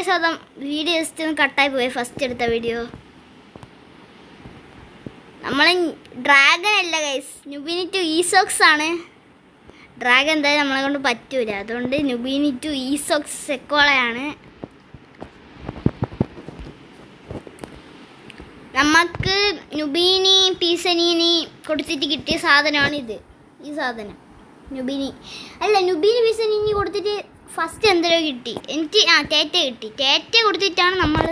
Guys അത് video just ഒന്ന് കട്ടായി പോയി ഫസ്റ്റ് എടുത്ത വീഡിയോ. നമ്മൾ ഡ്രാഗൺ അല്ല ഗൈസ്, നുബിനി ടു ഈസോക്സ് ആണ്. ഡ്രാഗൺ എന്തായാലും നമ്മളെ കൊണ്ട് പറ്റൂല, അതുകൊണ്ട് നുബിനി ടു ഈസോക്സ് സെക്കോളയാണ്. നമുക്ക് നുബീനി പീസനീനി കൊടുത്തിട്ട് കിട്ടിയ സാധനമാണിത്. ഈ സാധനം നുബീനി അല്ല, നുബീനി പീസനീനി കൊടുത്തിട്ട് ഫസ്റ്റ് എന്തോ കിട്ടി എനിക്ക്. ടേറ്റ കിട്ടി. ടേറ്റ കൊടുത്തിട്ടാണ് നമ്മൾ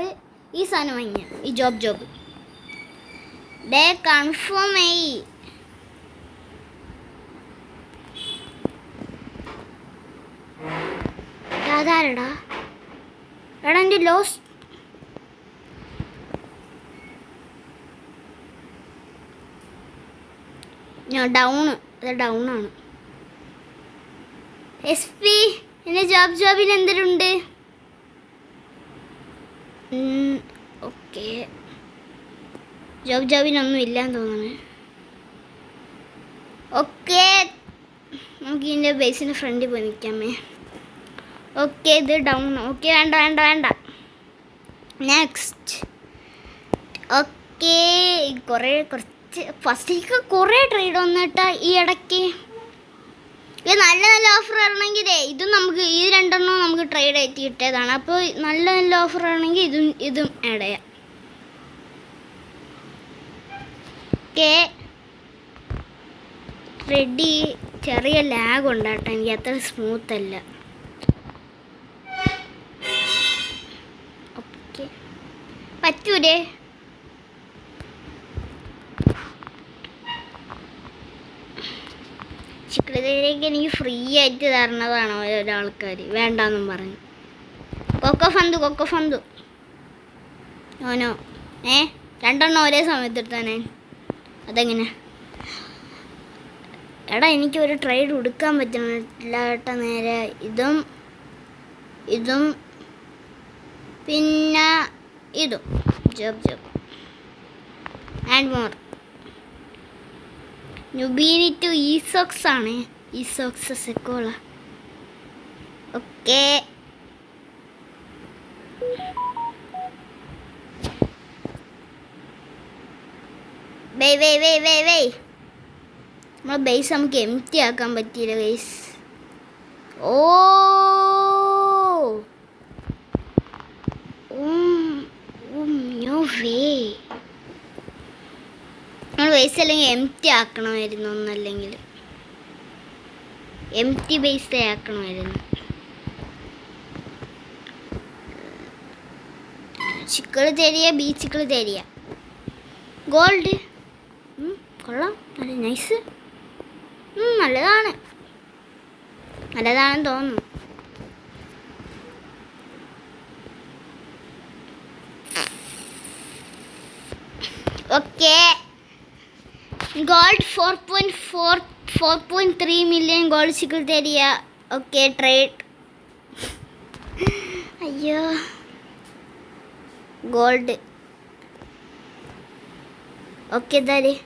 ഈ സാധനം വാങ്ങിയത്, ഈ ജോബ് ഡേ കൺഫേം ആയി. അതാരടാ എടാ എൻ്റെ ലോസ് ഡൗണാണ്. എസ് പി എൻ്റെ ജോബിന് എന്തിനുണ്ട്? ഓക്കെ, ജോബിനൊന്നും ഇല്ലാന്ന് തോന്നുന്നു. ഓക്കെ, നമുക്ക് ഇതിൻ്റെ ബേസിൻ്റെ ഫ്രണ്ടിൽ പോയി നിൽക്കാമേ. ഓക്കെ, ഇത് ഡൗൺ. ഓക്കെ, വേണ്ട. നെക്സ്റ്റ്. ഓക്കെ, കുറച്ച് ഫസ്റ്റിലേക്ക് കുറേ ട്രേഡ് വന്നിട്ടാ ഈ ഇടയ്ക്ക്. ഇത് നല്ല ഓഫർ ആണെങ്കിൽ ഇതും നമുക്ക്, ഈ രണ്ടെണ്ണം നമുക്ക് ട്രേഡ് ആയിട്ട് കിട്ടിയതാണ്. അപ്പോൾ നല്ല ഓഫർ ആണെങ്കിൽ ഇതും ആഡ് ചെയ്യാം. Okay, ready. ചെറിയ ലാഗ് ഉണ്ടാട്ടോ, എനിക്ക് അത്ര സ്മൂത്ത് അല്ല. ഓക്കെ, പറ്റൂലേ? ചിക്കലേക്ക് എനിക്ക് ഫ്രീ ആയിട്ട് തരണതാണ് ഒരാൾക്കാർ, വേണ്ടാന്നും പറഞ്ഞു. കൊക്കോ ഫന്തു ഓനോ രണ്ടെണ്ണം ഒരേ സമയത്ത് എടുത്താനേ, അതെങ്ങനെ? എടാ എനിക്ക് ഒരു ട്രേഡ് കൊടുക്കാൻ പറ്റുന്നില്ല കേട്ടോ. നേരെ ഇതും പിന്നെ ഇതും ജോബ് ആൻഡ് മോർ. നുബീനി ടു ഈസോക്സ് ആണ്, ഈസോക്സ് സെക്കോള. ഓക്കെ, വേ നമ്മളെ ബേസ് നമുക്ക് എംപ്റ്റി ആക്കാൻ പറ്റിയില്ല ഗൈസ്. No way. നമ്മൾ ബേസ് അല്ലെങ്കിൽ എംപ്റ്റി ആക്കണമായിരുന്നു, ഒന്നല്ലെങ്കിൽ എംപ്റ്റി ബേസ് ആക്കണമായിരുന്നു. ചിക്കള് തരിക, ബീച്ചിക്കള് തരിക. ഗോൾഡ് കൊള്ളാം, നല്ല നൈസ്, നല്ലതാണെന്ന് തോന്നുന്നു. ഓക്കെ, ഗോൾഡ് 4.3 മില്യൺ ഗോൾഡ് ചിക്കിൾ തരിക. Okay, trade. അയ്യോ, ഗോൾഡ്. ഓക്കെ, എന്തായാലും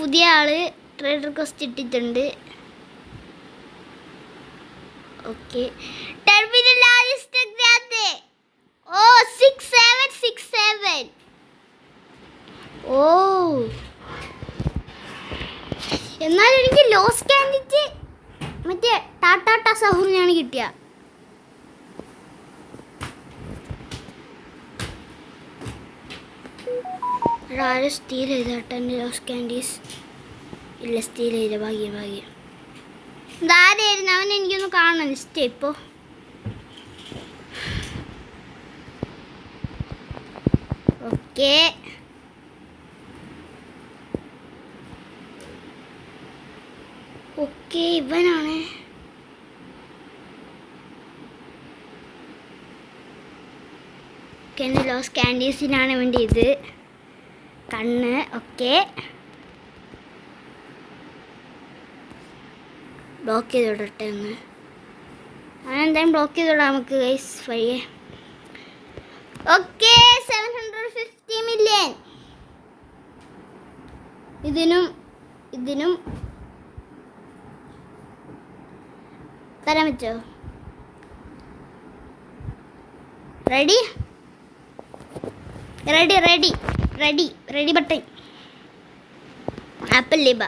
പുതിയ ആള് ട്രേഡ് റിക്വസ്റ്റ് ഇട്ടിട്ടുണ്ട്. ഓക്കെ, ടെർമിനൽ ഓ 6767. ഓ, എന്നാലും എനിക്ക് ലോസ് കാൻഡിറ്റ് മറ്റേ ടാറ്റാ സഹൂറിനാണ് കിട്ടിയ. ആരും സ്റ്റീൽ ചെയ്തേട്ടാ എൻ്റെ ലോസ് കാൻഡീസ്. ഇല്ല, സ്റ്റീൽ ചെയ്ത. ഭാഗ്യം. ഇതാരായിരുന്നു അവൻ? എനിക്കൊന്ന് കാണണം ലിസ്റ്റ് ഇപ്പോൾ. ഓക്കെ, ഇവനാണ്. എൻ്റെ ലോസ് കാൻഡീസിനാണ് വേണ്ടി ഇത് കണ്ണ്. ഓക്കെ, ബ്ലോക്ക് ചെയ്ത് വിടട്ടെ ഒന്ന്. അങ്ങനെന്തായാലും ബ്ലോക്ക് ചെയ്ത് വിടാം നമുക്ക് ഗൈസ് വഴിയെ. Okay, 750 million. ഇതിനും തരാൻ പറ്റുമോ? Ready ready ready ready ready button. Apple ലിബ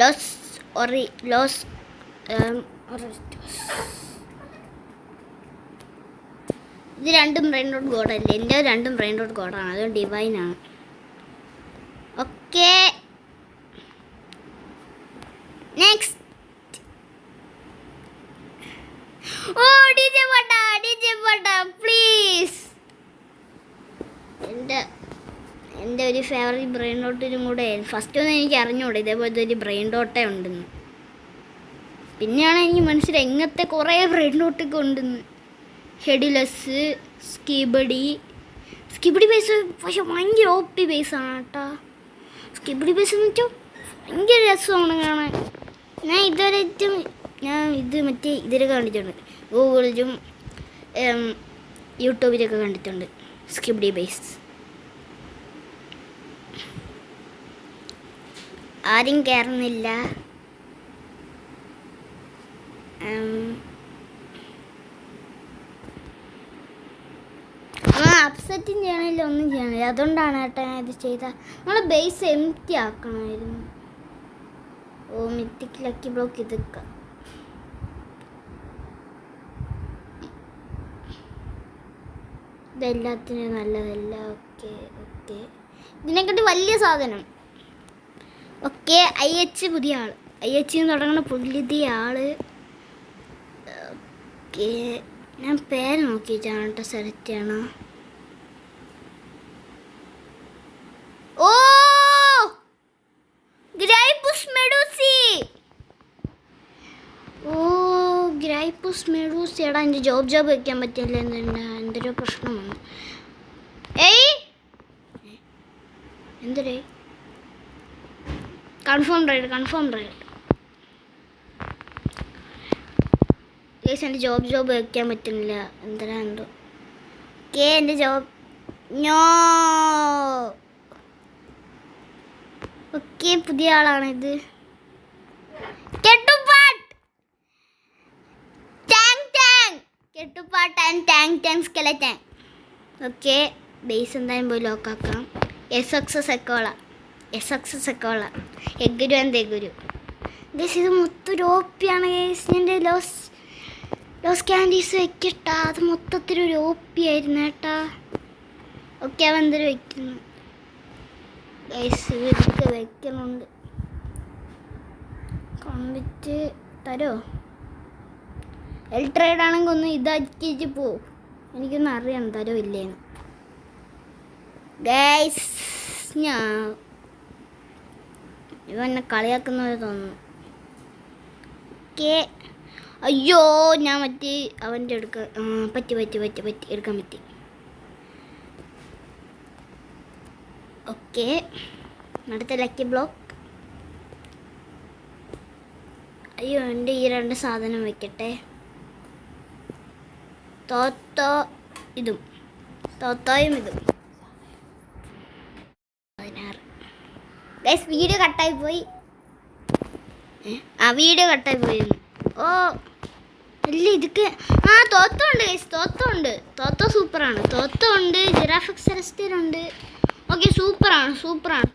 ലോസ് ലോസ് ഇത് രണ്ടും ബ്രെയിൻ റോട്ട് ഗോഡല്ലേ? എൻ്റെ രണ്ടും ബ്രെയിൻ റോട്ട് ഗോഡാണ്, അത് ഡിവൈനാണ്. Okay next. ഓ ഡിജെ പാട്ടാ പ്ലീസ്. എൻ്റെ ഒരു ഫേവറേറ്റ് ബ്രെയിൻ ഡോട്ടിനും കൂടെ ഫസ്റ്റ് ഒന്നും എനിക്ക് അറിഞ്ഞൂടെ ഇതേപോലത്തെ ഒരു ബ്രെയിൻ ഡോട്ടേ ഉണ്ടെന്ന്. പിന്നെയാണ് എനിക്ക് മനസ്സിലായി ഇങ്ങനത്തെ കുറേ ബ്രെയിൻ ഡോട്ടൊക്കെ ഉണ്ടെന്ന്. ഹെഡിലെസ്, സ്കിബിഡി ബേസ് പക്ഷെ ഭയങ്കര OP ബേസാണ് കേട്ടോ. സ്കിബിഡി ബേസ് എന്ന് വെച്ചാൽ ഭയങ്കര രസമാണ് കാണാൻ. ഞാൻ ഇത് മറ്റേ ഇതിലൊക്കെ കണ്ടിട്ടുണ്ട്, ഗൂഗിളിലും യൂട്യൂബിലൊക്കെ കണ്ടിട്ടുണ്ട് സ്കിബിഡി ബേസ്. ആരും കയറുന്നില്ല. അപ്സെറ്റും ചെയ്യണില്ല, ഒന്നും ചെയ്യണില്ല. അതുകൊണ്ടാണ് കേട്ടോ ഞാൻ ഇത് ചെയ്ത. നമ്മൾ ബേസ് എംപ്റ്റി ആക്കണമായിരുന്നു. ഓ മിത്തിക്ക് ലക്കി ബ്ലോക്ക് ഇതൊക്കെ ഇതെല്ലാത്തിനും നല്ലതല്ല. ഓക്കെ ഇതിനെക്കാട്ടി വലിയ സാധനം. ഓക്കെ IH പുതിയ ആൾ, IH തുടങ്ങുന്ന പുതിയ ആള്. ഓക്കെ ഞാൻ പേര് നോക്കിയിട്ടാണ് കേട്ടോ സെലക്ട് ചെയ്യണം. ഓ ഗ്രൈപ്പുസ് മെഡൂസി. എടാ എൻ്റെ ജോബ് വയ്ക്കാൻ പറ്റില്ല, എന്തൊരു പ്രശ്നമാണ്. എന്തൊരു കൺഫേം റൈഡ് ഗൈസ്, എൻ്റെ ജോബ് വയ്ക്കാൻ പറ്റുന്നില്ല. എന്തോ എൻ്റെ ജോബ് നോ. ഓക്കെ പുതിയ ആളാണിത്. കെട്ടുപാട്ട് ആൻഡ് ടാങ് സ്കെലറ്റൻ. ഓക്കെ ബേസ് എന്തായാലും പോയി ലോക്കാക്കാം. SX എക്കോള എഗ്ഗുരു ആൻഡ് എഗ്ഗുരു. ഗൈസ് ഇത് മൊത്തം OP ആണ് ഗൈസ്. എൻ്റെ ലോസ് ക്യാൻഡീസ് വെക്കട്ടാ, അത് മൊത്തത്തിലൊരു OP ആയിരുന്നു കേട്ടാ. ഓക്കെ അവൻ എന്തൊരു വെക്കുന്നു ഗൈസ്, ഇതൊക്കെ വെക്കുന്നുണ്ട്. കണ്ടിട്ട് തരോ? ട്രേഡ് ആണെങ്കിൽ ഒന്ന് ഇതാക്കിയിട്ട് പോവും. എനിക്കൊന്നും അറിയണം തരോ ഇല്ലേന്ന് ഗൈസ്. ഇവ എന്നെ കളിയാക്കുന്നത് തോന്നുന്നു. ഓക്കെ അയ്യോ ഞാൻ മറ്റേ അവൻ്റെ പറ്റി എടുക്കാൻ പറ്റി. ഓക്കെ അടുത്ത ലക്കി ബ്ലോക്ക്. അയ്യോ എൻ്റെ ഈ രണ്ട് സാധനം വെക്കട്ടെ. തോത്തോയും ഇതും. 16. ഗൈസ് വീഡിയോ കട്ടായി പോയി. ഓ അല്ല ഇതൊക്കെ തോത്തോ ഉണ്ട് ഗൈസ്. തോത്തോ സൂപ്പറാണ്. തോത്തോ ഉണ്ട്, ജിറാഫക്സ് സെലസ്റ്റർ ഉണ്ട്. ഓക്കെ സൂപ്പറാണ്.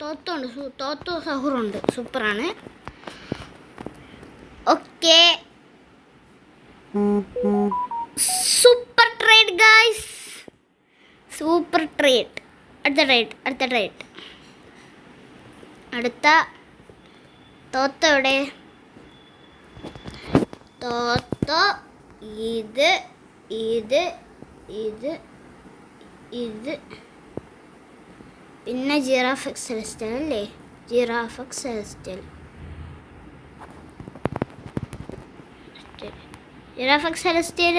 തോത്തോ ഉണ്ട്, തോത്തോ സഹുറുണ്ട്, സൂപ്പറാണ്. Okay super trade guys, super trade. അടുത്ത ട്രേഡ്. അടുത്ത തോത്ത എവിടെ? തോത്ത ഇത് പിന്നെ ജിറാഫക്സ് സെലസ്റ്റൽ അല്ലേ? ജിറാഫക്സ് സെലസ്റ്റൽ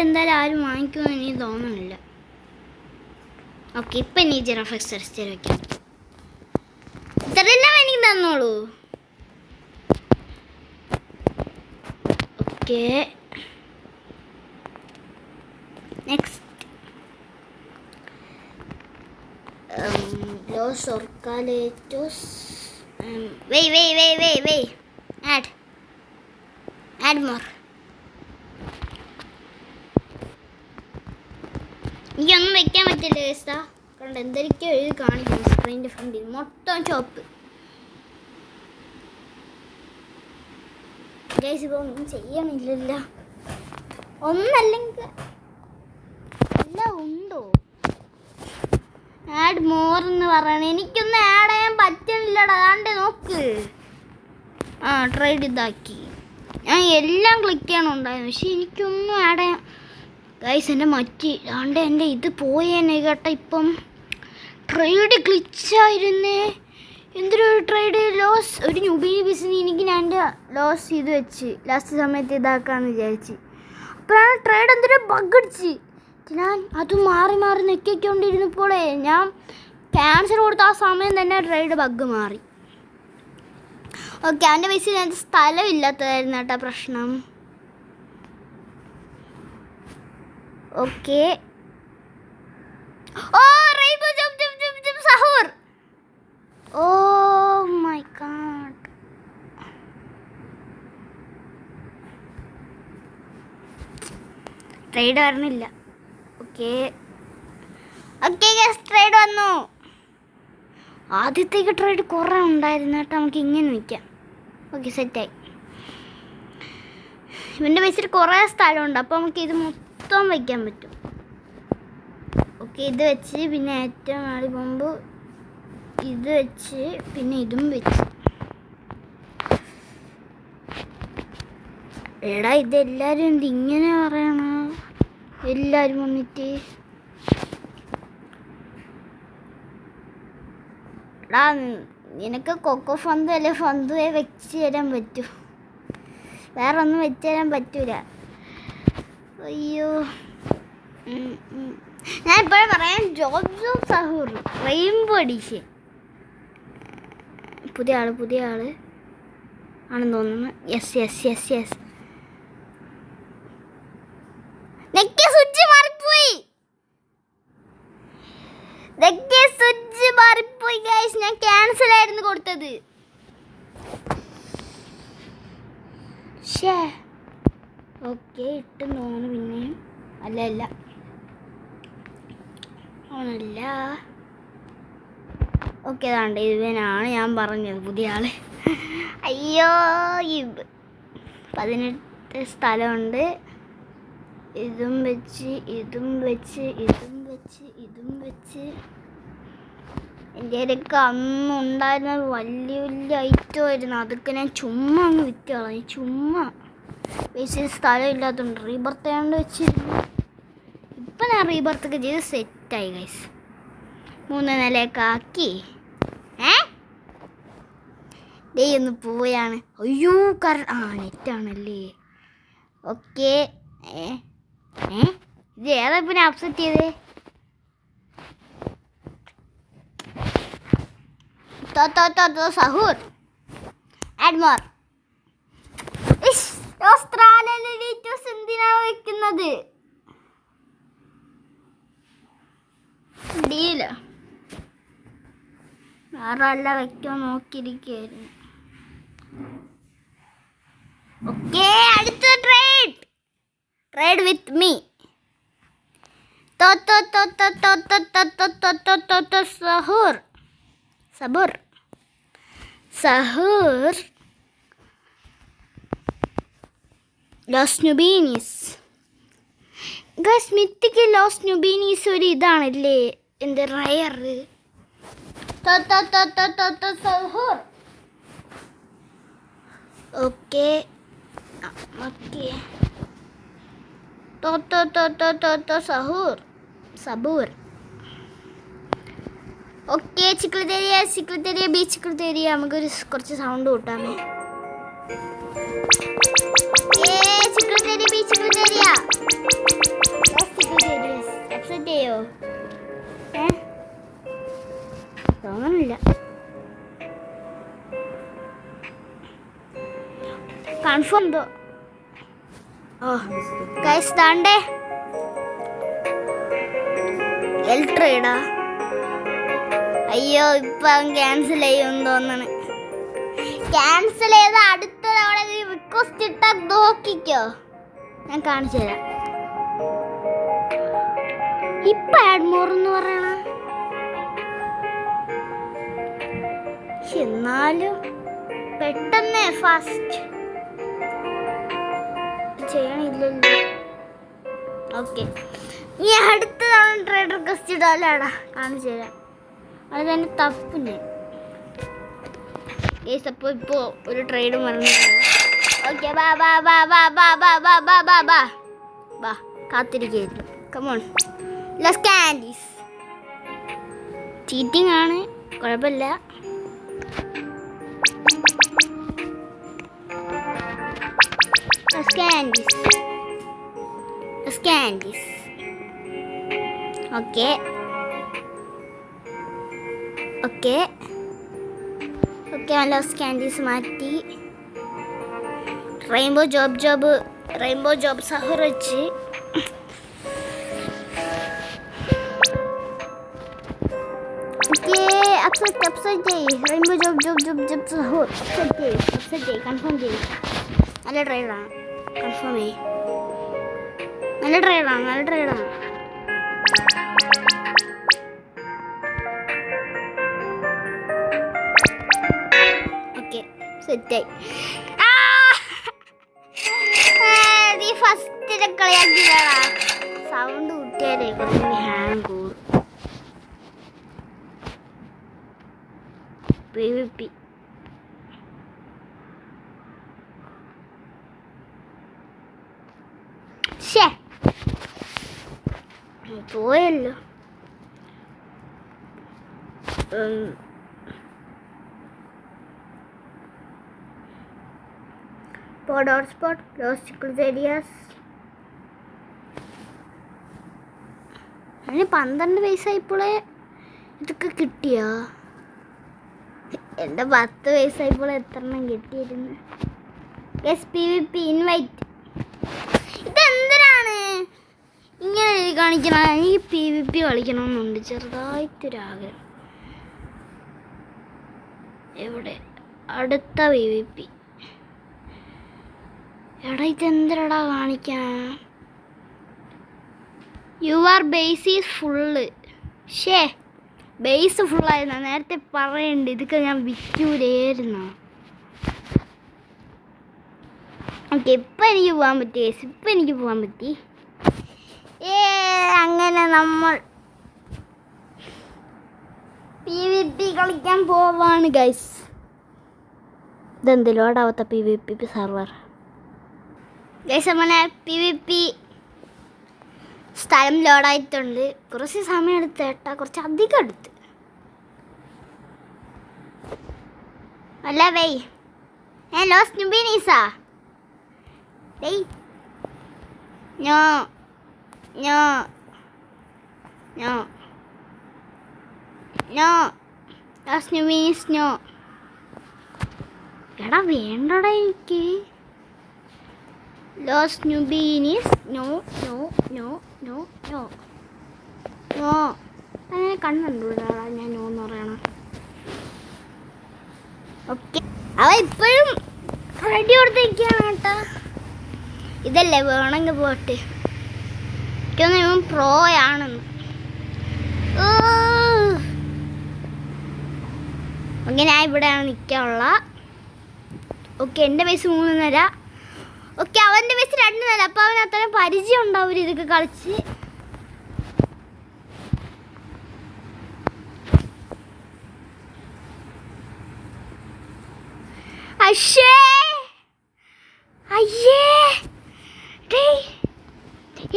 എന്തായാലും ആരും വാങ്ങിക്കുമെന്ന് എനിക്ക് തോന്നുന്നില്ല. ഓക്കെ ഇപ്പം ഇനി ജിറാഫക്സ് സെലസ്റ്റൽ വയ്ക്കാം. ഇത്രയെല്ലാം എനിക്ക് തന്നോളൂ. ഓക്കെ നെക്സ്റ്റ് ലോസ് ഓർക്കാലേറ്റോസ്. wait add more. എനിക്കൊന്നും വെക്കാൻ പറ്റില്ല കേസാ. കണ്ട് എന്തൊക്കെയോ എഴുതി കാണിക്കുന്നു സ്ക്രീനിൻ്റെ ഫ്രണ്ടിൽ മൊത്തം ചോപ്പ്. ഗൈസ് ഇപ്പോൾ ഒന്നും ചെയ്യണില്ലല്ലോ. ഒന്നല്ലെങ്കിൽ എല്ലാം ഉണ്ടോ? ആഡ് മോർ എന്ന് പറയണേ. എനിക്കൊന്നും ആഡ് ചെയ്യാൻ പറ്റണില്ലടാ. അതാണ്ട് നോക്ക്. ട്രേഡ് ഇതാക്കി. ഞാൻ എല്ലാം ക്ലിക്ക് ചെയ്യണുണ്ടായിരുന്നു, പക്ഷെ എനിക്കൊന്നും ആഡ് ചെയ്യാൻ. ഗൈസ് എൻ്റെ അതാണ്ട് എൻ്റെ ഇത് പോയേനെ കേട്ടോ. ഇപ്പം ട്രേഡ് ഗ്ലിച്ചായിരുന്നേ. എന്തൊരു ട്രേഡ് ലോസ്. ഒരു ന്യൂബിനി ബിസിന് എനിക്ക് ഞാൻ എൻ്റെ ലോസ് ഇത് വെച്ച് ലാസ്റ്റ് സമയത്ത് ഇതാക്കാമെന്ന് വിചാരിച്ച്. അപ്പോഴാണ് ട്രേഡ് എന്തൊരു ബഗ് അടിച്ച്. ഞാൻ അത് മാറി മാറി നെക്കിക്കൊണ്ടിരുന്നപ്പോഴേ ഞാൻ ക്യാൻസൽ കൊടുത്ത ആ സമയം തന്നെ ട്രേഡ് ബഗ് മാറി. ഓക്കെ, അവൻ്റെ ബേസിൽ ഞാൻ സ്ഥലമില്ലാത്തതായിരുന്നു കേട്ടോ പ്രശ്നം. Okay. Oh rainbow jump jump jump jump സഹൂർ. Oh my God. ട്രേഡ് വരണില്ല. ഓക്കെ ഓക്കെ ഗൈസ്, ട്രേഡ് വന്നു. ആദ്യത്തേക്ക് ട്രേഡ് കുറേ ഉണ്ടായിരുന്നു കേട്ടോ. നമുക്ക് ഇങ്ങനെ വയ്ക്കാം. ഓക്കെ, സെറ്റായി. ഇവൻ്റെ ബേസിൽ കുറേ സ്ഥലമുണ്ട്, അപ്പോൾ നമുക്ക് ഇത് മൊത്തം വയ്ക്കാൻ പറ്റും. ഓക്കെ, ഇത് വെച്ച് പിന്നെ ഏറ്റവും നാളെ പോകുമ്പോൾ ഇത് വെച്ച് പിന്നെ ഇതും വെച്ച്. എടാ ഇതെല്ലാവരും എന്ത് ഇങ്ങനെ പറയണ? എല്ലാവരും വന്നിട്ട് എടാ നിനക്ക് കൊക്കോ ഫന്ത് അല്ലെ ഫന്തുവേ വെച്ച് തരാൻ പറ്റൂ, വേറെ ഒന്നും വെച്ച് തരാൻ പറ്റൂല. അയ്യോ, ഞാൻ ഇപ്പോഴും പറയാം. ജോബ് സഹൂർ റെയിൻബോ എഡിഷൻ. പുതിയ ആള് ആണെന്ന് തോന്നുന്നു. Yes yes yes yes. നെക്കിയ സ്വിച്ച് മാറിപ്പോയി. ഗൈസ്, ഞാൻ ക്യാൻസൽ ആയിരുന്നു കൊടുത്തത്. ഓക്കെ, ഇട്ട് തോന്നുന്നു പിന്നെയും. അല്ല ആണല്ല. ഓക്കെ, അതാണ്ട് ഇവനാണ് ഞാൻ പറഞ്ഞത് പുതിയ ആള്. അയ്യോ, 18 സ്ഥലമുണ്ട്. ഇതും വെച്ച് എൻ്റെ ഇടയ്ക്ക് അന്ന് ഉണ്ടായിരുന്നത് വലിയ വലിയ ഐറ്റമായിരുന്നു. അതൊക്കെ ഞാൻ ചുമ്മാ അങ്ങ് വിറ്റ് കളഞ്ഞു. ചുമ്മാ വെച്ച് സ്ഥലം ഇല്ലാത്തതുകൊണ്ട് റീബർത്ത് ചെയ്യാണ്ട് വെച്ചിരുന്നു. ഇപ്പം ഞാൻ റീബർത്തൊക്കെ ചെയ്ത് സെറ്റായി ഗൈസ്. 3 നിലയൊക്കെ ആക്കി. ഡേ ഒന്ന് പോയാണ്. അയ്യോ നെറ്റാണല്ലേ. ഓക്കെ. ഇത് ഏതാ പിന്നെ അപ്സെറ്റ് ചെയ്തേ? സഹൂർ ആഡ്മോർ. എന്തിനാണ് വെക്കുന്നത്? ഡീല വേറെ അല്ല വെക്കാൻ നോക്കിയിരിക്കുകയായിരുന്നു. ഓക്കെ, അടുത്ത ട്രേഡ് വിത്ത് മീ. സഹൂർ ലോസ് ന്യൂബീനീസ്. ഗൈസ്, മിത്തിക്ക് ലോസ് ന്യൂബീനീസ് ഒരു ഇതാണല്ലേ, എന്ത് റയർ. സഹൂർ. ഓക്കെ സബൂർ. ഓക്കെ, ചിക്ലത്തേരിയ ബീച്ച് ചിക്ലത്തേരിയ. നമുക്കൊരു കുറച്ച് സൗണ്ട് കൂട്ടാമേ. ചിക്ലത്തേരിയ ബീച്ച് ചിക്ലത്തേരിയ. അപ്സെറ്റ് ചെയ്യോ? തോന്നുന്നില്ല. കൺഫേം എന്തോ. ഗൈസ് താണ്ടേ ട്രേഡാ. അയ്യോ, ഇപ്പം ക്യാൻസൽ ചെയ്യുമെന്ന് തോന്നണ്. ക്യാൻസൽ ചെയ്ത് അടുത്ത തവണ റിക്വസ്റ്റ് ഇട്ടാൽ നോക്കിക്കോ, ഞാൻ കാണിച്ചു തരാം. ഇപ്പൊ ആഡ് മോർ എന്ന് പറയണ, എന്നാലും പെട്ടെന്ന് ഫാസ്റ്റ് ചെയ്യണില്ലല്ലോ. ഓക്കെ, ഈ അടുത്ത തവണ ട്രേഡ് റിക്വസ്റ്റ് ഇടാലാടാ, കാണിച്ചു തരാം. അത് തന്നെ തപ്പില്ലേ ഗൈസ്. അപ്പോൾ ഇപ്പോൾ ഒരു ട്രേഡ് മറന്നു. ഓക്കെ, ബാ ബാ ബാ ബാ ബാ ബാ ബാ ബാ ബാ ബാ ബാ കാത്തിരിക്കുന്നു. Come on, let's candies. ചീറ്റിംഗ് ആണ്, കുഴപ്പമില്ല. Candies. Candies. Okay. Okay. Okay, let's candies mati. Rainbow job sahurachi. Okay, upset day. Rainbow job sahur. Upset day. Confirm day. I'll try it. Confirm me. I'll try it. Okay, set day. The first sound hang PvP. പോയല്ലോ. hotspot, lost secret areas. അതിന് 12 വയസ്സായപ്പോളെ ഇതൊക്കെ കിട്ടിയോ? എൻ്റെ 10 വയസ്സായപ്പോൾ എത്ര എണ്ണം കിട്ടിയിരുന്നു? PvP invite. ഇതെന്തിനാണ് ഇങ്ങനെ എഴുതി കാണിക്കണം? എനിക്ക് PvP കളിക്കണമെന്നുണ്ട്, ചെറുതായിട്ടൊരാഗ്രഹം. എവിടെ അടുത്ത PvP? എടാ ഇതെന്തരടാ കാണിക്കാൻ? Your base is full. Base ഫുള്ളായിരുന്നു, നേരത്തെ പറയണ്ട്. ഇതൊക്കെ ഞാൻ വിൽക്കൂലായിരുന്നു. ഓക്കെ, ഇപ്പം എനിക്ക് പോകാൻ പറ്റി. അങ്ങനെ നമ്മൾ PvP കളിക്കാൻ പോവാണ് ഗൈസ്. ഇതെന്ത് ലോഡാവാത്ത PvP സെർവർ ഗൈസ്. അങ്ങനെ PvP സ്ഥലം ലോഡായിട്ടുണ്ട്. കുറച്ച് സമയം എടുത്ത് കേട്ടാ, കുറച്ച് അധികം എടുത്ത്. അല്ല വെയ് loss ന്യൂബീനീസാ Wei No. Last name is no. എടാ വേണ്ടടാ എനിക്ക്. Last newbie is no. അങ്ങനെ കണ്ണുണ്ടോടാ ഞാൻ നോ എന്ന് പറയണം. ഓക്കെ, അവ ഇപ്പോഴും റെഡി കൊടുത്തിരിക്കുകയാണ് കേട്ടാ. ഇതല്ലേ വേണമെങ്കിൽ പോട്ടെ. എനിക്കൊന്നും ഇവൻ പ്രോയാണെന്ന്. ഓക്കെ, ഞാൻ ഇവിടെയാണ് നിൽക്കാനുള്ള. ഓക്കെ, എൻ്റെ വയസ്സ് 3.5. ഓക്കെ, അവൻ്റെ വയസ്സ് 2.5. അപ്പോൾ അവന് അത്രയും പരിചയം ഉണ്ടാവും ഇതൊക്കെ കളിച്ച്.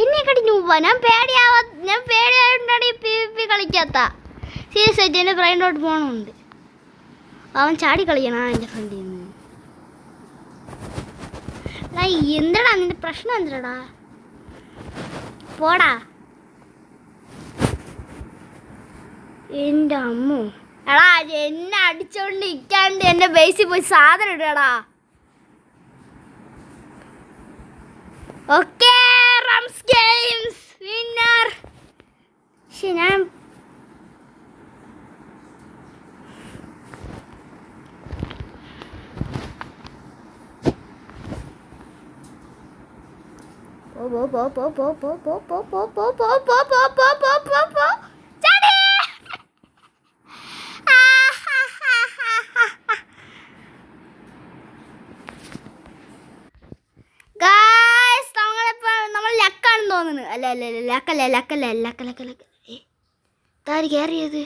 എന്നെ കടിഞ്ഞു പോവാ. ഞാൻ പേടിയായോണ്ടാണ് ഈ PvP കളിക്കാത്ത. സീരിയസ് ആയിട്ട് എൻ്റെ ഫ്രണ്ടിലോട്ട് പോകണമുണ്ട്. അവൻ ചാടി കളിക്കണം എൻ്റെ ഫ്രണ്ടിൽ നിന്ന്. എന്തടാ നിന്റെ പ്രശ്നം? എന്തടാ പോടാ. എൻ്റെ അമ്മോ, എടാ എന്നെ അടിച്ചോണ്ട് ഇരിക്കാണ്ട് എൻ്റെ ബേസിൽ പോയി സാധനം ഇടടാ. ഓക്കെ, റംസ് ഗെയിംസ് വിന്നർ. ഞാൻ നമ്മൾ ലക്കാണെന്ന് തോന്നുന്നു. അല്ല ലക്കല്ല. താര് കയറിയത്?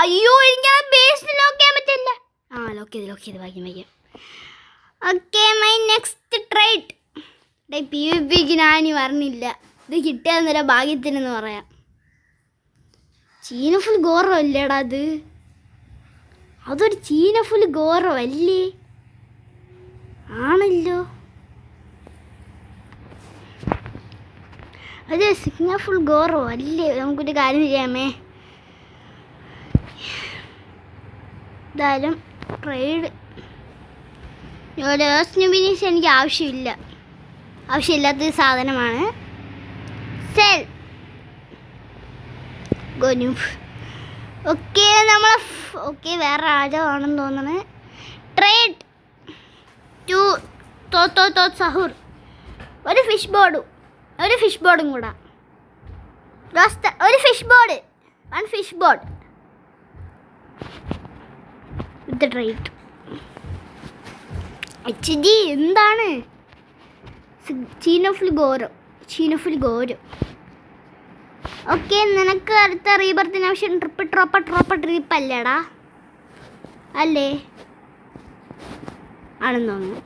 അയ്യോ, എനിക്ക് ബേസിൽ ലോക്ക് ചെയ്യാൻ പറ്റില്ല. ലോക്ക് ചെയ്ത് വായിക്കാം. Okay, my next trade. PvPക്ക് ഞാനി പറഞ്ഞില്ല. ഇത് കിട്ടിയാന്നേരം ഭാഗ്യത്തിനെന്ന് പറയാം. ചീന ഫുൾ ഗോറോ അല്ലേടാ അത്? അതൊരു ചീന ഫുൾ ഗോറോ അല്ലേ? ആണല്ലോ. അത് സിഗ്ന ഫുൾ ഗോറോ അല്ലേ? നമുക്കൊരു കാര്യം ചെയ്യാമേ. എന്തായാലും ട്രേഡ് സ്നുബിനീസ് എനിക്ക് ആവശ്യമില്ലാത്തൊരു സാധനമാണ്. Cell Gonu. ഓക്കെ, വേറെ രാജാവാണെന്ന് തോന്നുന്നത്. ട്രേഡ് ടു സഹൂർ. ഒരു ഫിഷ് ബോർഡും കൂടെ. ഒരു ഫിഷ് ബോർഡ് വിത്ത് ട്രേഡ്. എന്താണ് ചീന ഫുൾ ഗോരോ. ഓക്കെ, നിനക്ക് അടുത്ത റീബർത്തിന് ആവശ്യം ട്രിപ്പ് അല്ലേടാ? അല്ലേ? ആണെന്ന് തോന്നുന്നു.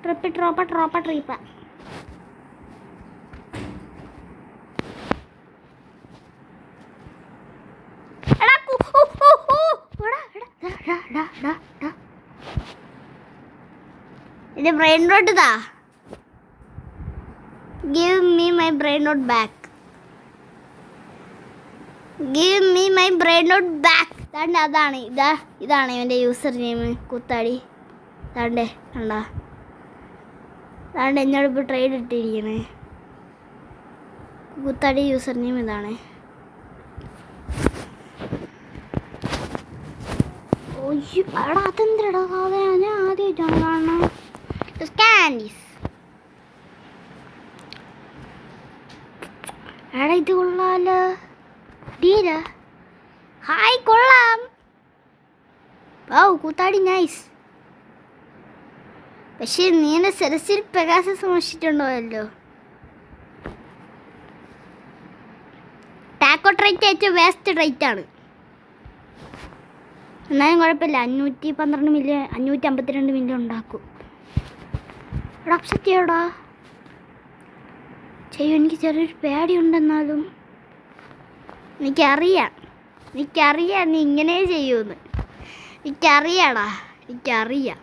ട്രിപ്പ്. ഇത് ബ്രെയിൻ റോട്ട് താ. Give me my brain note back. ഇതാണ് ഇവൻ്റെ യൂസർ നെയിം. കുത്താടി താണ്ടേ എന്നോട് ഇപ്പോൾ ട്രേഡ് ഇട്ടിരിക്കണേ. കുത്താടി യൂസർ നെയിം ഇതാണ്. എടാ അതെന്തിടാ സാധനം? ഞാൻ ആദ്യമായിട്ടാണ് കാണുന്നത്. കാൻഡീസ്. എടാ ഇത് കൊള്ളാലോ. ഡീല ഹായ്, കൊള്ളാം. കൂത്താടി നൈസ്. പക്ഷേ നീ എന്നെ സെലസ്റ്റിയൽ പെഗാസസ് മോഷിച്ചിട്ടുണ്ടോല്ലോ. ടാക്കോ ട്രൈറ്റ് ഏറ്റവും വേസ്റ്റ് ട്രൈറ്റാണ്. എന്നാലും കുഴപ്പമില്ല. 512 മില്യൺ 552 മില്യൺ ഉണ്ടാക്കും. എടാ അപ്സെറ്റ് ചെയ്യോടാ. എനിക്ക് ചെറിയൊരു പേടിയുണ്ടെന്നാലും എനിക്കറിയാം നീ ഇങ്ങനെ ചെയ്യുമെന്ന്. എനിക്കറിയാം.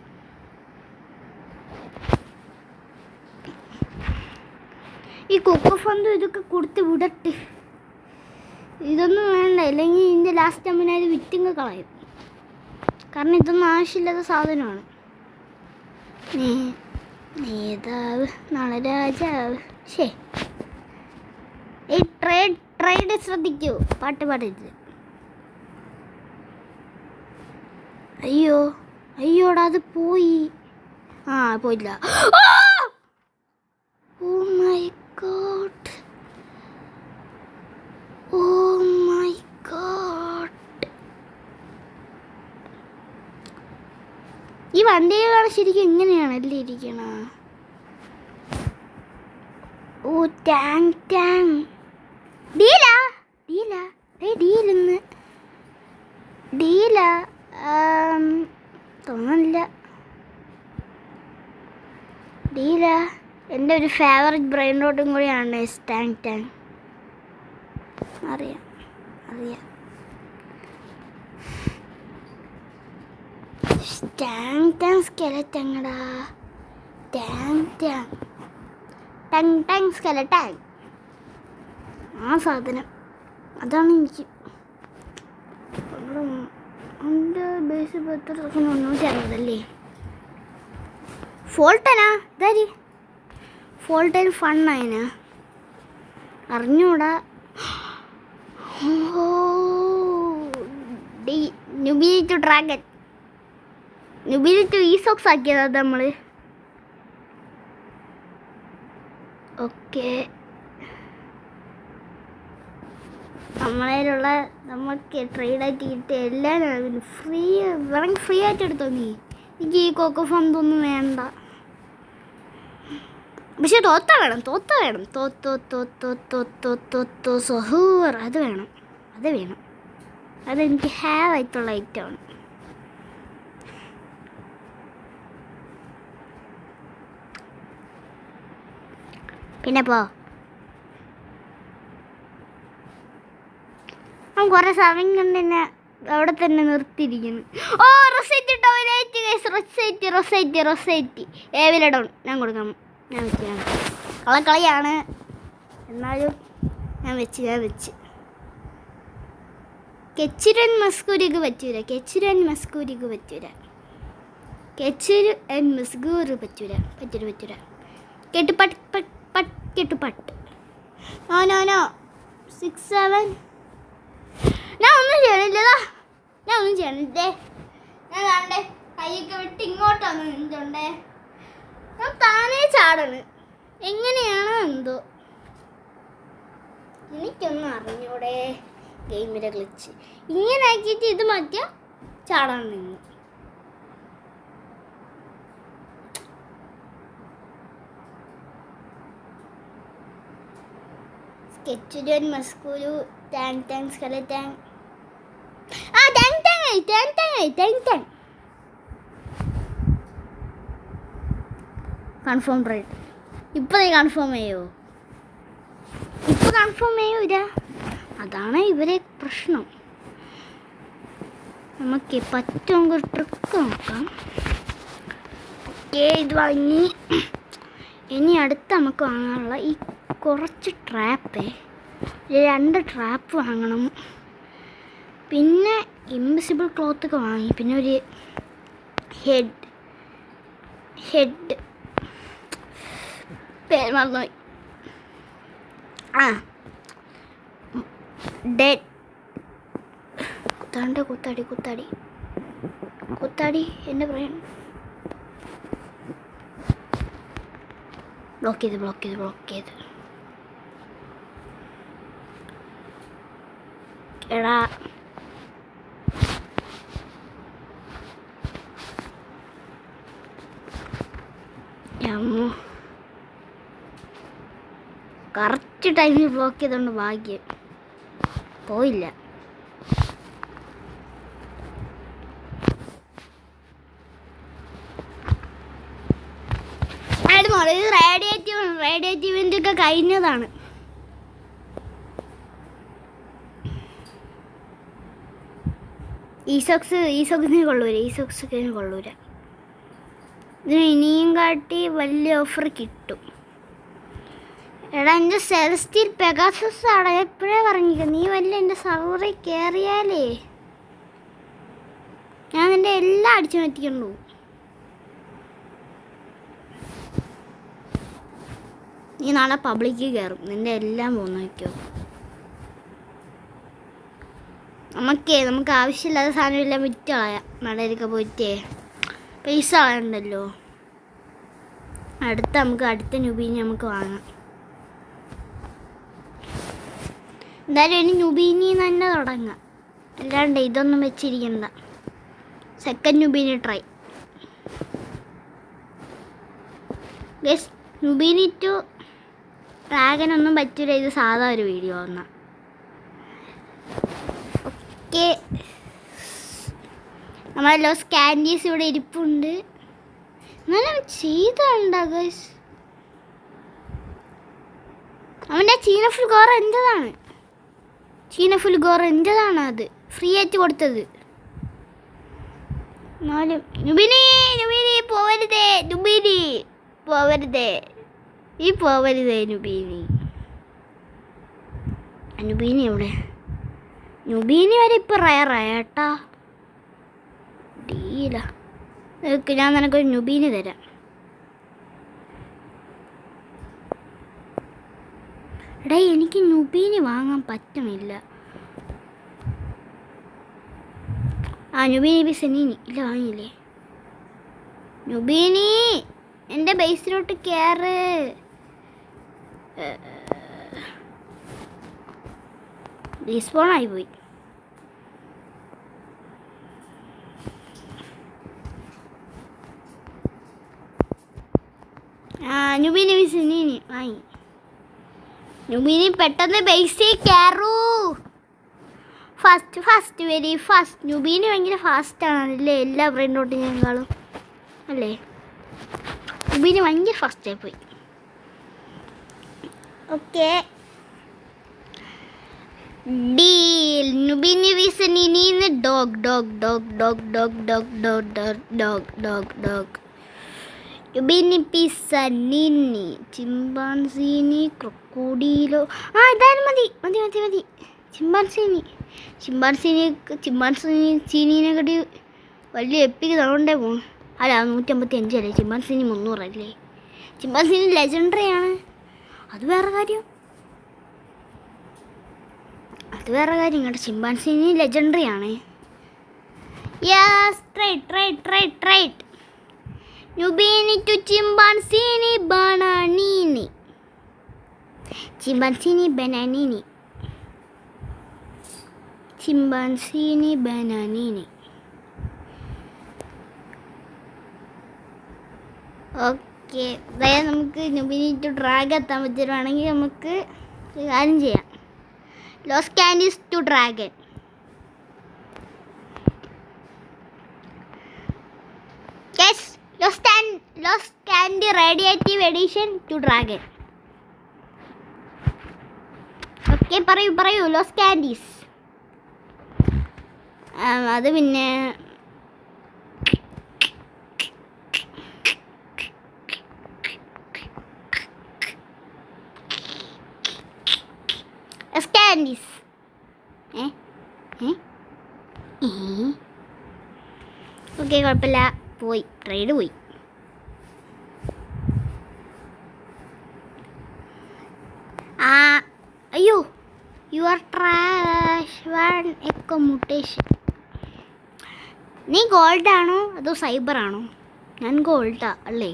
ഈ കൊക്കോ ഫണ്ടും ഇതൊക്കെ കൊടുത്ത് വിടട്ട്. ഇതൊന്നും വേണ്ട, അല്ലെങ്കിൽ ഇതിൻ്റെ ലാസ്റ്റ് അമ്മനായത് വിറ്റിങ്ങ് കളയും. കാരണം ഇതൊന്നും ആവശ്യമില്ലാത്ത സാധനമാണ്. നേതാവ് നാളെ രാജാവ്. ഈ ട്രേഡ് ശ്രദ്ധിക്കൂ. പാട്ട് പാടരുത്. അയ്യോടാ അത് പോയി. പോയില്ല. Oh my god. ഈ വണ്ടികളാണ് ശരിക്കും ഇങ്ങനെയാണല്ലേ ഇരിക്കണ. ടാങ് ഡീല തോന്നില്ല. ഡീല എൻ്റെ ഒരു ഫേവറേറ്റ് ബ്രെയിൻ റോട്ടും കൂടിയാണ്. ടാങ് അറിയാം. ടാങ് സ്കെലറ്റങ്ങടാ. ടാങ് സ്കെലറ്റൻ. ആ സാധനം അതാണ് എനിക്ക്. എൻ്റെ ബേസ് 360 ഫോൾട്ടനാ? ഇതാര് ഫോൾട്ടൻ? ഫണ്ണായനാ അറിഞ്ഞൂടാ. നുബിലി ഡ്രാഗൺ. നുബിലി ഈസോക്സ് ആക്കിയതാ നമ്മൾ. ഓക്കെ, നമ്മളതിലുള്ള നമുക്ക് ട്രേഡായിട്ട് കിട്ടിയ എല്ലാം ഫ്രീ വേണമെങ്കിൽ ഫ്രീ ആയിട്ട് എടുത്തോ നീ. എനിക്ക് ഈ കോക്കോ ഫണ്ടൊന്നും വേണ്ട. പക്ഷെ തോത്ത വേണം, സഹൂർ അത് വേണം, അതെനിക്ക് ഹാവ് ആയിട്ടുള്ള ഐറ്റമാണ്. പിന്നെ കുറേ സമയം കൊണ്ട് തന്നെ അവിടെ തന്നെ നിർത്തിയിരിക്കുന്നു. ഓ റൊസൈറ്റ് ടോയ്ലറ്റ് ഗൈസ്, റൊസൈറ്റ് ഏവിലഡോൺ ഞാൻ കൊടുക്കണം. ഞാൻ വെച്ച് കളയാണ്, എന്നാലും ഞാൻ വെച്ച് കെച്ചിരൻ മസ്കൂരിക്ക് പറ്റൂല, കെട്ടുപട്ട് നോ 6 7. ഞാൻ ഒന്നും ചെയ്യണില്ലതാ, ഞാൻ കാണണ്ടേ കൈയൊക്കെ വിട്ട് ഇങ്ങോട്ടാണ് നിന്നുണ്ടേ. ഞാൻ താനേ ചാടണ്, എങ്ങനെയാണോ എന്തോ എനിക്കൊന്നും അറിഞ്ഞൂടെ. ഗെയിമിൻ്റെ ഗ്ലിച്ച് ഇങ്ങനെ ആക്കിയിട്ട് ഇത് മാറ്റിയ ചാടാൻ നിന്ന്. സ്കെച്ചുരൻ മസ്കൂരു ടാങ് സ്കെലറ്റാങ്. ആ ടാങ് കൺഫേം റൈറ്റ്. ഇപ്പം നീ കൺഫേം ചെയ്യോ? ഇല്ല. അതാണ് ഇവരെ പ്രശ്നം. നമുക്ക് പറ്റുമെങ്കിൽ ഒരു ട്രിക്ക് നോക്കാം. ഓക്കെ, ഇത് വാങ്ങി. ഇനി അടുത്ത് നമുക്ക് വാങ്ങാനുള്ള ഈ കുറച്ച് ട്രാപ്പ്, 2 ട്രാപ്പ് വാങ്ങണം. പിന്നെ ഇൻവിസിബിൾ ക്ലോത്തൊക്കെ വാങ്ങി. പിന്നെ ഒരു ഹെഡ് പേര് മറന്നുപോയി. ഡെഡ് കുത്താടി എൻ്റെ ബ്രെയിൻ ബ്ലോക്ക് ചെയ്ത് എടാ. കറക്റ്റ് ടൈമിൽ ബ്ലോക്ക് ചെയ്തുകൊണ്ട് ഭാഗ്യം പോയില്ല. റേഡിയേറ്റീവിൻ്റെ ഒക്കെ കഴിഞ്ഞതാണ്. ഈ സോക്സിന് കൊള്ളൂര. ഇതിന് ഇനിയും കാട്ടി വലിയ ഓഫർ കിട്ടും. എടാ, എൻ്റെ സെലസ്റ്റിയൽ പെഗാസസ് ആണ് എപ്പോഴേ പറഞ്ഞിരിക്കുക. നീ വല്ല എൻ്റെ സർവറിൽ കയറിയാലേ ഞാൻ നിൻ്റെ എല്ലാം അടിച്ചു മാറ്റിക്കൊണ്ടു. നീ നാളെ പബ്ലിക്ക് കയറും, നിൻ്റെ എല്ലാം പോന്നു വയ്ക്കോ. നമുക്ക് ആവശ്യമില്ലാത്ത സാധനമെല്ലാം വിറ്റ് കളയാം. മടയിലൊക്കെ പോയിട്ടേ പൈസ കളയണ്ടല്ലോ. അടുത്ത ന്യൂബീനി നമുക്ക് വാങ്ങാം. എന്തായാലും ഇനി ന്യൂബീനി തന്നെ തുടങ്ങാം, അല്ലാണ്ട് ഇതൊന്നും വെച്ചിരിക്കണ്ട. സെക്കൻഡ് ന്യൂബീനി ട്രൈ. ഗസ്, ന്യൂബീനി ടു ഡ്രാഗനൊന്നും പറ്റില്ല. ഇത് സാധാ ഒരു വീഡിയോ വന്ന. ഓക്കെ, നമ്മളെല്ലോ സ്കാൻഡീസ് ഇവിടെ ഇരിപ്പുണ്ട്. എന്നാലും ചെയ്തുണ്ടോ ഗസ്? അവൻ്റെ ചീന ഫുൾ ഗോറ എൻ്റെതാണ്. അത് ഫ്രീ ആയിട്ട് കൊടുത്തത്. എന്നാലും നുബിനി പോവരുതേ, നുബീനി എവിടെ? നുബീനി വരെ ഇപ്പം റയറായേട്ടാ. ഡീല ഞാൻ നിനക്കൊരു നുബീനി തരാം. എടാ, എനിക്ക് നുബീനി വാങ്ങാൻ പറ്റുന്നില്ല. നുബീനി ബിസനീനി ഇല്ല, വാങ്ങിയില്ലേ? നുബീനി എൻ്റെ ബേസിലോട്ട് കയറ്. റീസ്പോൺ ആയിപ്പോയി. നുബിനി വിസിനി ആയി. നുബിനി പെട്ടെന്ന് ബേസിൽ കയറൂ. First very fast. നുബിനി ഭയങ്കര ഫാസ്റ്റാണല്ലേ എല്ലാ ബ്രെയിനോട്ടിനേക്കാളും അല്ലേ. നുബിനി ഭയങ്കര ഫാസ്റ്റായി പോയി. Okay deal. നുബിനി വിസനിന്ന് dog dog dog dog dog dog dog dog dog dog. നുബിനി പിസനിനി ചിമ്പാൻസിനി ക്രൊക്കോഡീലോ. ഇതായാലും മതി മതി മതി മതി. ചിമ്പാൻസിനെ കടി വലിയ എപ്പിക്ക് തകൊണ്ടേ പോണു. അല്ല 155 അല്ലേ, ചിമ്പാൻസിനി 300 അല്ലേ. ചിമ്പാൻസിനി ലെജൻഡറിയാണ്. അത് വേറെ കാര്യം കേട്ടോ. ചിമ്പാൻസിനി ലെജൻഡറിയാണ്. Yes right. നുബിനി ടു ചിമ്പാൻസിനി ബനാനീനി. ചിമ്പാൻസിനി ബനാനീനി. ഓക്കെ നമുക്ക് നുബിനി ടു ഡ്രാഗ് എത്താൻ പറ്റുവാണെങ്കിൽ നമുക്ക് കാര്യം ചെയ്യാം. ലോസ് കാൻഡീസ് ടു ഡ്രാഗൺ. യെസ് ലോസ് candy radioactive edition to dragon. Okay പറയൂ ലോസ് കാൻഡീസ്. അത് പിന്നെ കാൻഡീസ്. ഓക്കെ കുഴപ്പമില്ല. പോയി ട്രേഡ് പോയി. അയ്യോ you are trash. One echo mutation. നീ ഗോൾഡാണോ അതോ സൈബറാണോ? ഞാൻ ഗോൾഡാ അല്ലേ.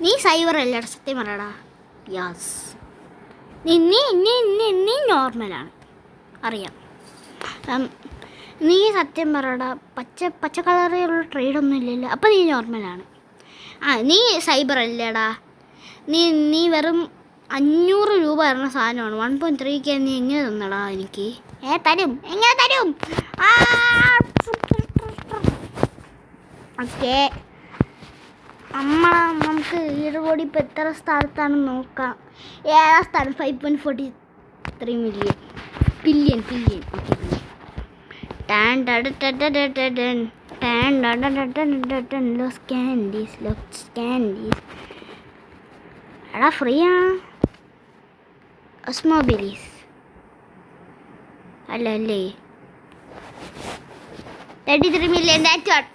നീ സൈബർ അല്ലേ സത്യം പറയടാ. യാസ് നീ നോർമലാണ് അറിയാം. നീ സത്യം പറയടാ. പച്ച കളറുള്ള ട്രേഡൊന്നും ഇല്ലല്ലോ. അപ്പം നീ നോർമലാണ്. നീ സൈബർ അല്ലേടാ. നീ വെറും 500 രൂപ തരുന്ന സാധനമാണ്. 1.3K നീ എങ്ങനെ തന്നടാ എനിക്ക്? തരും. എങ്ങനെ തരും? ഓക്കെ നമുക്ക് ഈടുകൂടി ഇപ്പം എത്ര സ്ഥലത്താണെന്ന് നോക്കാം. 7ാം സ്ഥാനം 5.43 ബില്യൺ. ലോസ് കാൻഡീസ് എടാ ഫ്രീ ആണ്. ഒസ്മോബിലീസ് അല്ലേ. 33 million. That's what.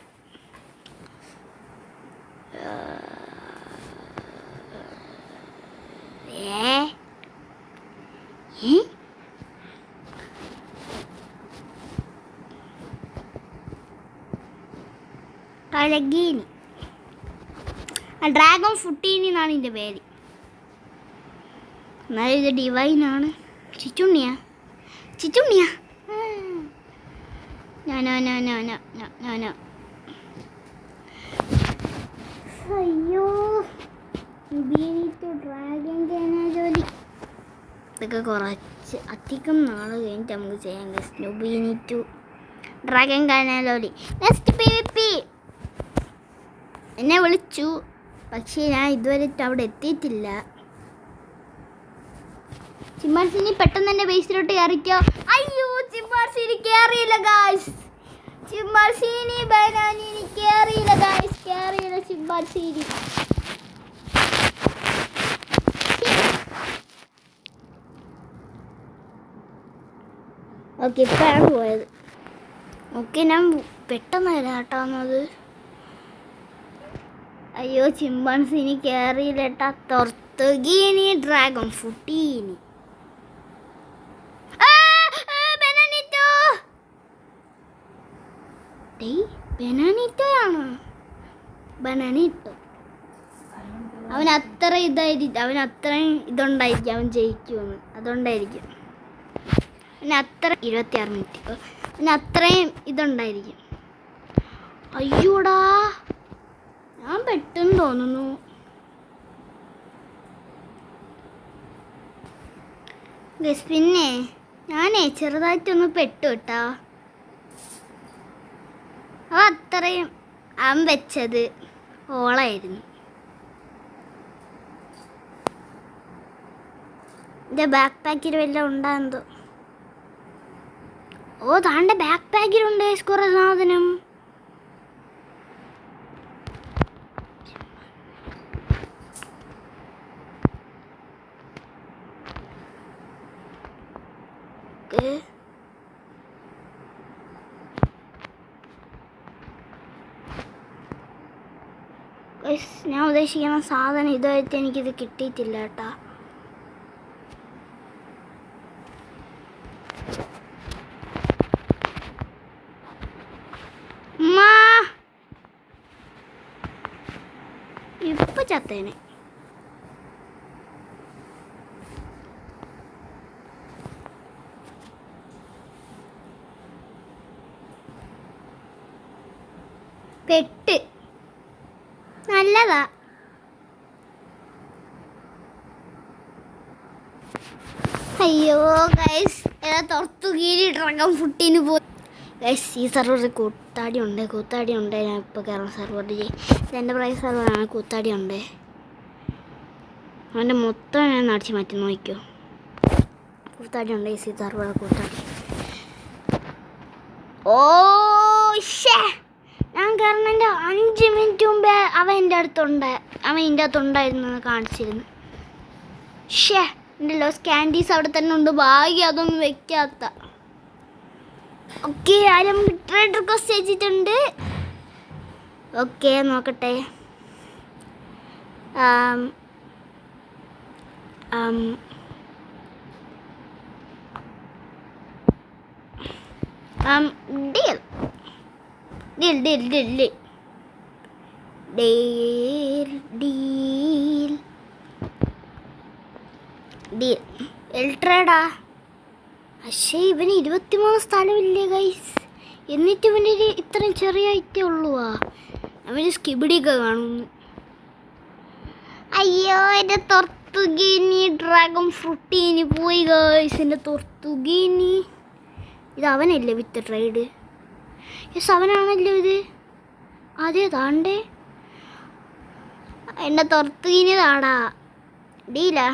കളഗീനി. ഡ്രാഗൺ ഫുട്ടീനി എന്നാണ് ഇതിൻ്റെ പേര്. എന്നാലും ഇത് ഡിവൈനാണ്. ചിച്ചുണ്ണിയാ ഞാനോ. അയ്യോ ഡ്രാഗൺ ജോലി. ഇതൊക്കെ കുറച്ച് അധികം നാൾ കഴിഞ്ഞിട്ട് നമുക്ക് ചെയ്യാൻ. നുബിനി ടു ഡ്രാഗൺ കാനാലോലി. Next PvP. എന്നെ വിളിച്ചു, പക്ഷേ ഞാൻ ഇതുവരെ അവിടെ എത്തിയിട്ടില്ല. ചിമ്പാൻസിനി പെട്ടെന്ന് തന്നെ ബേസിലോട്ട് കയറിക്കോ. അയ്യോ ചിമ്പാൻസിനി കയറിയില്ല ഗായ്സ്. ചിമ്പാൻസിനി ബനാനിനി കയറിയില്ല ഗായ്സ്. ചിമ്പാൻസിനി. ഓക്കെ ഇപ്പോഴാണ് പോയത്. ഓക്കെ ഞാൻ പെട്ടെന്ന് വരാട്ടാന്നത്. അയ്യോ ചിമ്പാൻസിനി കയറിയില്ലട്ടാ. തൊർത്തുഗീനി ഡ്രാഗൺ ഫുട്ടീനി. ബനാനിറ്റോയാണോ? ബനാനിറ്റോ അവൻ അത്ര ഇതായിരിക്കും, അവൻ അത്രയും ഇതുണ്ടായിരിക്കും അവൻ ജയിക്കുമെന്ന്. അതുകൊണ്ടായിരിക്കും അവന് അത്ര 26 മിനിറ്റ് അവന് അത്രയും ഇതുണ്ടായിരിക്കും. അയ്യോടാ, ഞാൻ പെട്ടെന്ന് തോന്നുന്നു. പിന്നെ ഞാനേ ചെറുതായിട്ടൊന്ന് പെട്ടു കേട്ടാ. അവ അത്രയും അവൻ വെച്ചത് ഓളായിരുന്നു. എൻ്റെ ബാക്ക് പാക്കിൽ വല്ലതും ഉണ്ടാകുന്നതോ? ഓ, താൻ്റെ ബാക്ക് പാക്കിലുണ്ട് കുറേ സാധനം. ഞാൻ ഉദ്ദേശിക്കുന്ന സാധനം ഇതുമായിട്ട് എനിക്കിത് കിട്ടിയിട്ടില്ല കേട്ടാ. ഇപ്പൊ ചത്തേനെ. പെട്ട് നല്ലതാ. അയ്യോ ഗൈസ്, തുറത്തുകീരി ഡ്രാഗൺ ഫുട്ടിന് പോയി ഗൈസ്. ഈ സർവറിൽ കൂത്താടി ഉണ്ട്. ഞാൻ ഇപ്പോൾ കയറുന്ന സർവറിൽ എൻ്റെ പ്രൈസ് സർവറാണ്. കൂത്താടി ഉണ്ട്. അവൻ്റെ മൊത്തം ഞാൻ അടിച്ച് മാറ്റി നോക്കിയോ. കൂത്താടി ഉണ്ട് ഈ സർവറിൽ കൂത്താടി. ഓ ഷേ, ഞാൻ കയറുന്നതിൻ്റെ 5 മിനിറ്റ് മുമ്പേ അവൻ എൻ്റെ അകത്തുണ്ടായിരുന്നു കാണിച്ചിരുന്നു. ഷേ, എൻ്റെ ലോസ് ക്യാൻഡീസ് അവിടെ തന്നെ ഉണ്ട്. ഭാഗ്യം അതൊന്നും വെക്കാത്ത. ഓക്കെ, ആരും ട്രേഡ് റിക്വസ്റ്റ് ചെയ്തിട്ടുണ്ട്. ഓക്കെ, നോക്കട്ടെ. ഡീൽ എൽട്രേഡാ. പക്ഷേ ഇവന് 23 സ്ഥലമില്ലേ ഗൈസ്. എന്നിട്ട് ഇവൻ്റെ ഇത്രയും ചെറിയ ഐറ്റേ ഉള്ളുവാ. അവന് സ്കിബിഡിയൊക്കെ കാണുന്നു. അയ്യോ, എൻ്റെ തുർത്തുഗീനി ഡ്രാഗൺ ഫ്രൂട്ടീനി പോയി ഗൈസ്. എൻ്റെ തുർത്തുഗീനി ഇത് അവനല്ലേ വിത്ത് ട്രൈഡ്? യെസ്, അവനാണല്ലോ ഇത്. അതെ, താണ്ടേ എൻ്റെ തുർത്തുഗീനി താടാ. ഡീലാ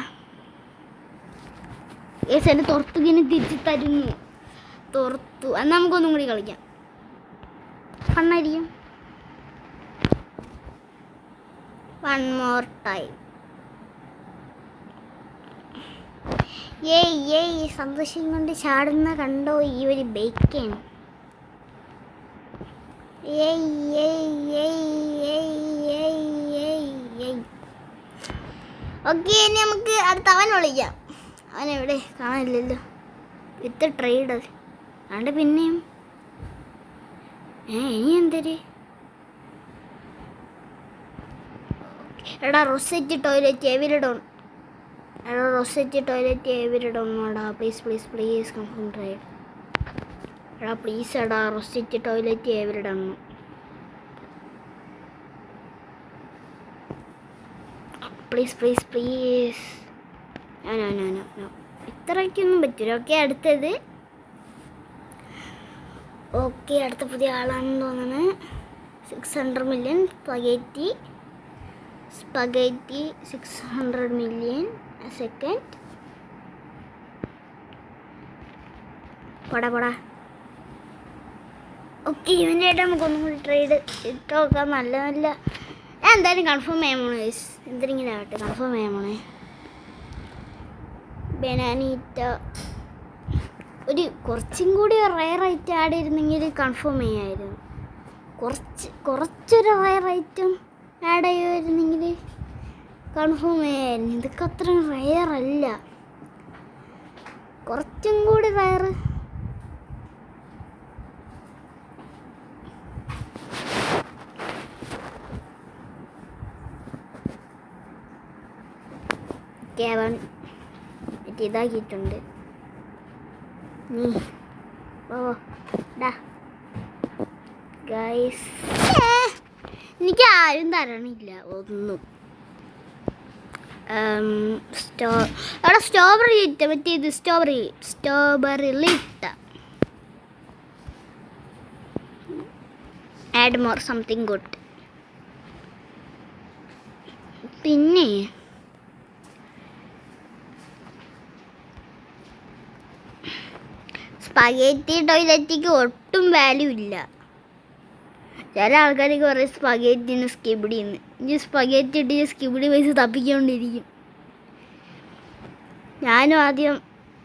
യെസ്, എൻ്റെ തുറത്തുകീനി തിരിച്ച് തരുന്നു. തുറത്തു. എന്നാൽ നമുക്കൊന്നും കൂടി കളിക്കാം. കണ്ണായിരിക്കും. 1 more time. ഏയ് സന്തോഷം കൊണ്ട് ചാടുന്ന കണ്ടോ ഈ ഒരു ബേക്കൻ. ഓക്കെ, ഇനി നമുക്ക് അടുത്ത അവൻ വിളിക്കാം. അവനെവിടെ കാണാനില്ലല്ലോ. വിത്ത് ട്രേഡ് ആണ്ട്. പിന്നെയും ഇനി എന്തര്? എടാ റൊസെറ്റ് ടോയ്ലറ്റ് എവിരിഡോൺ. എടാ പ്ലീസ് കൺഫേം ട്രേഡ്. എടാ പ്ലീസ് എടാ, റൊസെറ്റ് ടോയ്ലറ്റ് എവിരിഡോൺ. പ്ലീസ്. നോ ഇത്രയ്ക്കൊന്നും പറ്റില്ല. ഓക്കെ, അടുത്തത്. ഓക്കെ, അടുത്ത പുതിയ ആളാണെന്ന് തോന്നുന്നത്. 600 മില്യൺ സ്പഗേറ്റി 600 മില്യൺ സെക്കൻഡ്. പോടാ. ഓക്കെ, ഇവൻ്റെ ആയിട്ട് നമുക്കൊന്നും കൂടി ട്രേഡ് ഇട്ട് നോക്കാം. നല്ല ഞാൻ എന്തായാലും കൺഫേം ചെയ്യാമോണേ ഗൈസ്. എന്തിനെങ്കിലും ആവട്ടെ, കൺഫേം ചെയ്യാമോണേ. ബനാനീറ്റ ഒരു കുറച്ചും കൂടി റയർ ഐറ്റം ആഡ് ചെയ്തിരുന്നെങ്കിൽ കൺഫേം ചെയ്യാമായിരുന്നു. കുറച്ചൊരു റയർ ഐറ്റം ആഡ് ചെയ്യുമായിരുന്നെങ്കിൽ കൺഫേം ചെയ്യാമായിരുന്നു. ഇതൊക്കെ അത്രയും റയർ അല്ല, കുറച്ചും കൂടി റയർ. ഓക്കെ അവൻ ഇതാക്കിയിട്ടുണ്ട്. നീ ഓ ഡാ ഗൈസ്, എനിക്ക് ആരും തരണില്ല ഒന്നും. അവിടെ സ്ട്രോബെറി ഇട്ട മറ്റേ ഇത് സ്ട്രോബെറിയിൽ ഇട്ട ആഡ് മോർ സംതിങ് ഗുഡ്. പിന്നെ സ്പഗേറ്റി ടോയ്ലറ്റിക്ക് ഒട്ടും വാല്യൂ ഇല്ല. ചില ആൾക്കാർക്ക് പറയും സ്പഗേറ്റിന് സ്കിബിഡിന്ന്. ഇനി സ്പഗേറ്റി ഇട്ട് സ്കിബിഡി പൈസ തപ്പിക്കൊണ്ടിരിക്കും. ഞാനും ആദ്യം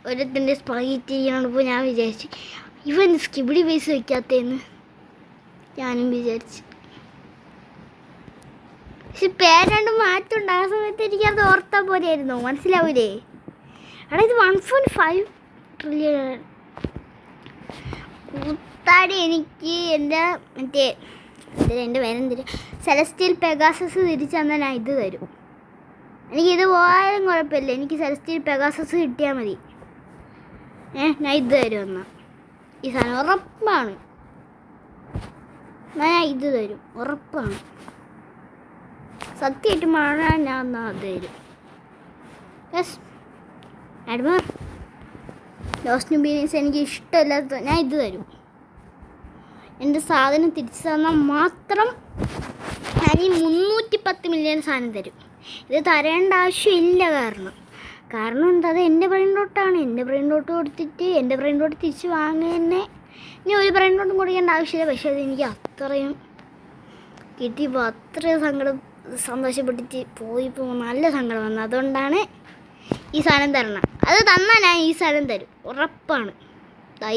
ഒരുത്തിൻ്റെ സ്പഗേറ്റി ചെയ്യണപ്പോൾ ഞാൻ വിചാരിച്ചു ഇവൻ സ്കിബിഡി പൈസ വയ്ക്കാത്തതെന്ന് ഞാനും വിചാരിച്ചു. പക്ഷെ പേരണ്ട് മാറ്റം ഉണ്ട്. ആ സമയത്ത് എനിക്കത് ഓർത്താൽ പോലെയായിരുന്നു. മനസ്സിലാവൂലേ? എടാ ഇത് 1.5 ട്രില്യൺ കൂത്താടി. എനിക്ക് എൻ്റെ എൻ്റെ പേരെന്തിര് സെലസ്റ്റിയൽ പെഗാസസ് തിരിച്ചു തന്നാൽ ഞാൻ ഇത് തരും. എനിക്കിത് പോയാലും കുഴപ്പമില്ല. എനിക്ക് സെലസ്റ്റിയൽ പെഗാസസ് കിട്ടിയാൽ മതി. ഞാൻ ഇത് തരും. എന്നാൽ ഈ സാധനം ഉറപ്പാണ്. ഞാൻ ഇത് തരും, ഉറപ്പാണ്. സത്യമായിട്ട് മഴ ഞാൻ എന്നാൽ അത് തരും. യെസ് അഡ്മർ ലോസ്റ്റ് ന്യൂബീനിയൻസ് എനിക്ക് ഇഷ്ടമില്ലാത്ത ഞാൻ ഇത് തരും. എൻ്റെ സാധനം തിരിച്ചു തന്നാൽ മാത്രം ഞാൻ ഈ 310 മില്യൺ സാധനം തരും. ഇത് തരേണ്ട ആവശ്യമില്ല. കാരണം എന്താ, അത് എൻ്റെ ബ്രെയിൻ ഡോട്ടാണ്. എൻ്റെ ബ്രെയിൻ ഡോട്ട് കൊടുത്തിട്ട് എൻ്റെ ബ്രെയിൻ ഡോട്ട് തിരിച്ച് വാങ്ങുന്നതന്നെ. ഇനി ഒരു ബ്രെയിൻ ഡോട്ടും കൊടുക്കേണ്ട ആവശ്യമില്ല. പക്ഷേ അത് എനിക്ക് അത്രയും കിട്ടിയപ്പോൾ അത്രയും സന്തോഷപ്പെട്ടിട്ട് പോയിപ്പോൾ നല്ല സങ്കടം വന്നു. അതുകൊണ്ടാണ് ഈ സാധനം തരണം. അത് തന്നാൽ ഞാൻ ഈ സാധനം തരും, ഉറപ്പാണ്.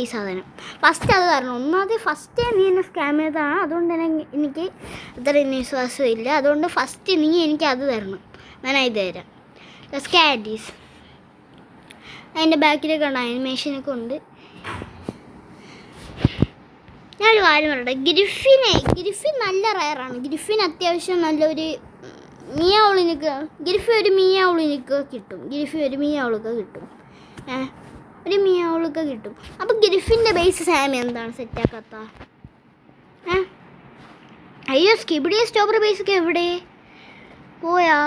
ഈ സാധനം ഫസ്റ്റ് അത് തരണം. ഒന്നാമത് ഫസ്റ്റ് നീ എന്നെ സ്കാം ചെയ്തതാണ്. അതുകൊണ്ട് തന്നെ എനിക്ക് അത്രയും വിശ്വാസമില്ല. അതുകൊണ്ട് ഫസ്റ്റ് നീ എനിക്ക് അത് തരണം. ഞാൻ ഇത് തരാം. സ്കാഡീസ് അതിൻ്റെ ബാക്കിലൊക്കെ ഉണ്ട്, അനിമേഷനൊക്കെ ഉണ്ട്. ഞാനൊരു കാര്യം പറയട്ടെ, ഗ്രിഫിൻ നല്ല റയറാണ്. ഗ്രിഫിൻ അത്യാവശ്യം നല്ലൊരു മിയാവുളിനൊക്കെ ഒരു മിയാവുളിനൊക്കെ കിട്ടും. ഒരു മിയാവുളൊക്കെ കിട്ടും. അപ്പോൾ ഗ്രിഫിൻ്റെ ബേസ് സാമി എന്താണ് സെറ്റാക്കാത്ത? അയ്യോ സ്കിബിഡി സ്ട്രോബെറി ബേസൊക്കെ എവിടെ പോയാ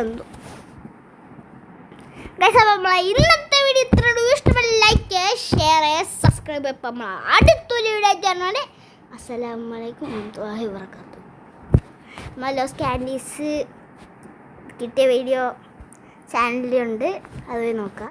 എന്തോ. നമ്മളെ ഇന്നത്തെ വീഡിയോ ഇത്രയും ഇഷ്ടപ്പെട്ട ലൈക്ക് ഷെയർ സബ്സ്ക്രൈബ്. ഇപ്പം നമ്മൾ അടുത്തൊരു വീഡിയോ ആയിട്ടാണ്. അസ്സലാമലൈക്കും വറഹ്മത്തുള്ളാഹി വബറകാതുഹു. മലോസ് ക്യാൻഡീസ് കിട്ടിയ വീഡിയോ ചാനലിലുണ്ട്, അത് നോക്കാം.